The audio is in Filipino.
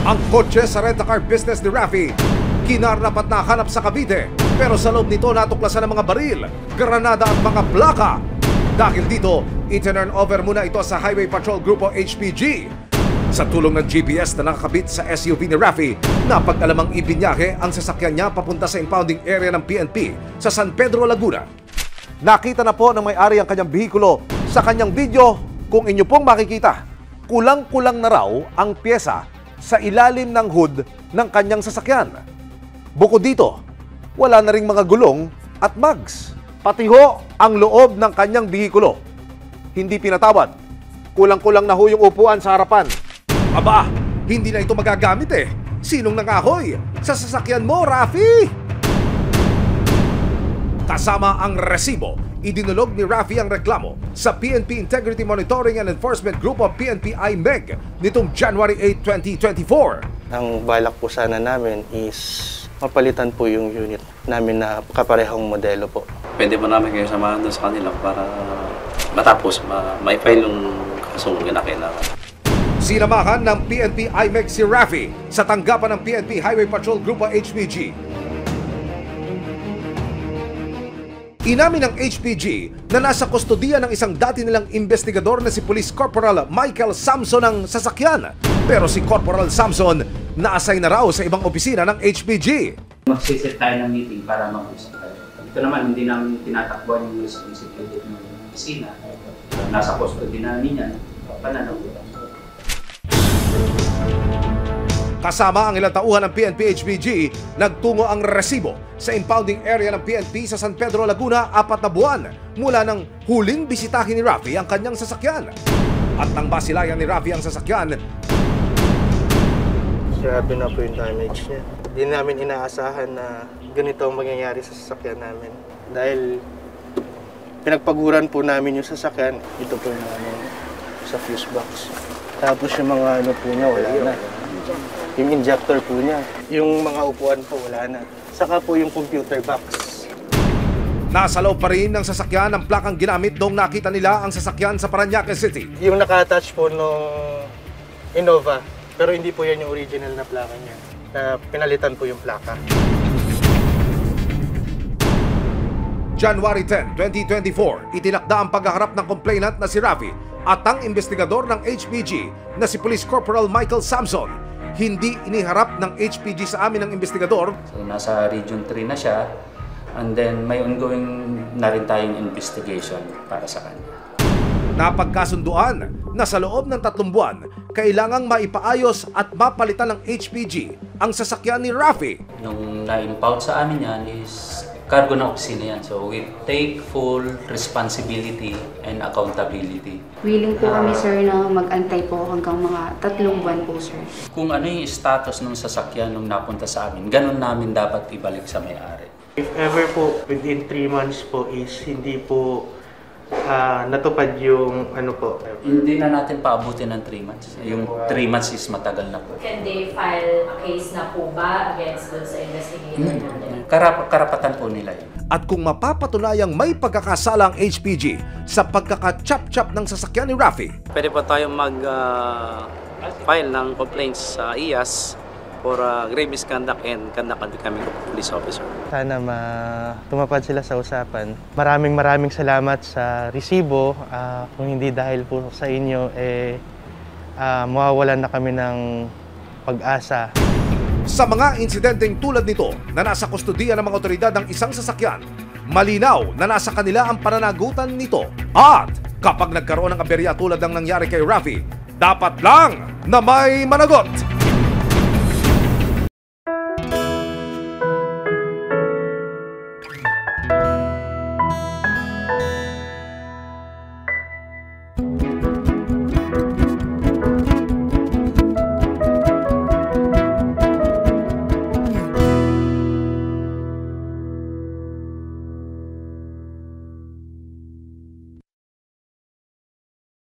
Ang kotse sa rent-a-car business ni Raffy, kinarnapat na hanap sa Cavite, pero sa loob nito natuklasan ng mga baril, granada at mga plaka. Dahil dito, itinurn over muna ito sa Highway Patrol Grupo HPG. Sa tulong ng GPS na nakakabit sa SUV ni Raffy, napag-alamang ibinyahe ang sasakyan niya papunta sa impounding area ng PNP sa San Pedro, Laguna. Nakita na po ng may-ari ang kanyang bihikulo sa kanyang video. Kung inyo pong makikita, kulang-kulang na raw ang pyesa sa ilalim ng hood ng kanyang sasakyan. Bukod dito, wala na ring mga gulong at mags. Pati ho ang loob ng kanyang bihikulo. Hindi pinatawad. Kulang-kulang na ho yung upuan sa harapan. Aba, hindi na ito magagamit eh. Sinong nangahoy sa sasakyan mo, Raffy? Kasama ang resibo, idinulog ni Raffy ang reklamo sa PNP Integrity Monitoring and Enforcement Group of PNP IMEG nitong January 8, 2024. Ang balak po sana namin is mapalitan po yung unit namin na kaparehong modelo po. Pwede ba namin kayo samahan doon sa kanila para matapos ma-file yung kasong kinakailangan? Sinamahan ng PNP IMEG si Raffy sa tanggapan ng PNP Highway Patrol Grupo HPG. Inamin ng HPG na nasa kustodiya ng isang dati nilang investigador na si Police Corporal Michael Samson ang sasakyan. Pero si Corporal Samson na-assign na raw sa ibang opisina ng HPG. Magsiset tayo ng meeting para mag-usap tayo. Ito naman, hindi namin tinatakbuhan yung responsibility ng opisina. Nasa custody namin yan, pananagutan. Kasama ang ilang tauhan ng PNP HPG, nagtungo ang resibo sa impounding area ng PNP sa San Pedro, Laguna 4 na buwan mula nang huling bisitahin ni Raffy ang kanyang sasakyan. At nang basilayan ni Raffy ang sasakyan, Grabe na po yung damage niya. Hindi namin inaasahan na ganito ang mangyayari sa sasakyan namin. Dahil pinagpaguran po namin yung sasakyan, ito po yung sa fuse box. Tapos yung mga ano po niya, wala na. Yung injector po niya. Yung mga upuan po, wala na. Saka po yung computer box. nasa loob pa rin ng sasakyan ang plakang ginamit noong nakita nila ang sasakyan sa Parañaque City. Yung naka-attach po nung Innova, pero hindi po yan yung original na plaka niya. Pinalitan po yung plaka. January 10, 2024, itinakda ang paghaharap ng complainant na si Raffy at ang investigador ng HPG na si Police Corporal Michael Samson. Hindi iniharap ng HPG sa amin ng investigador. So, nasa Region 3 na siya, and then may ongoing na rin tayong investigation para sa kanya. Napagkasunduan na sa loob ng 3 buwan, kailangang maipaayos at mapalitan ng HPG ang sasakyan ni Raffy. Nung na-impound sa amin yan is cargo ng opisina yan. So we take full responsibility and accountability. Willing po kami, sir, na mag-antay po hanggang mga 3 buwan po, sir. Kung ano yung status ng sasakyan nung napunta sa amin, ganun namin dapat ibalik sa may-ari. If ever po, within 3 months po is hindi po natupad yung ano po. Hindi na natin paabutin ng 3 months. Yung 3 months is matagal na po. Can they file a case na po ba against dun sa investigator? Karapatan po nila yun. At kung mapapatunayang may pagkakasala ang HPG sa pagkaka-chop-chop ng sasakyan ni Raffy, Pwede po tayong mag-file ng complaints sa IAS for grave misconduct and conduct unbecoming of police officer. Sana tumapad sila sa usapan. Maraming salamat sa resibo. Kung hindi dahil po sa inyo, mawawalan na kami ng pag-asa. sa mga insidenteng tulad nito na nasa kustodiya ng mga otoridad ng isang sasakyan, malinaw na nasa kanila ang pananagutan nito. At kapag nagkaroon ng aberya tulad ng nangyari kay Raffy, dapat lang na may managot.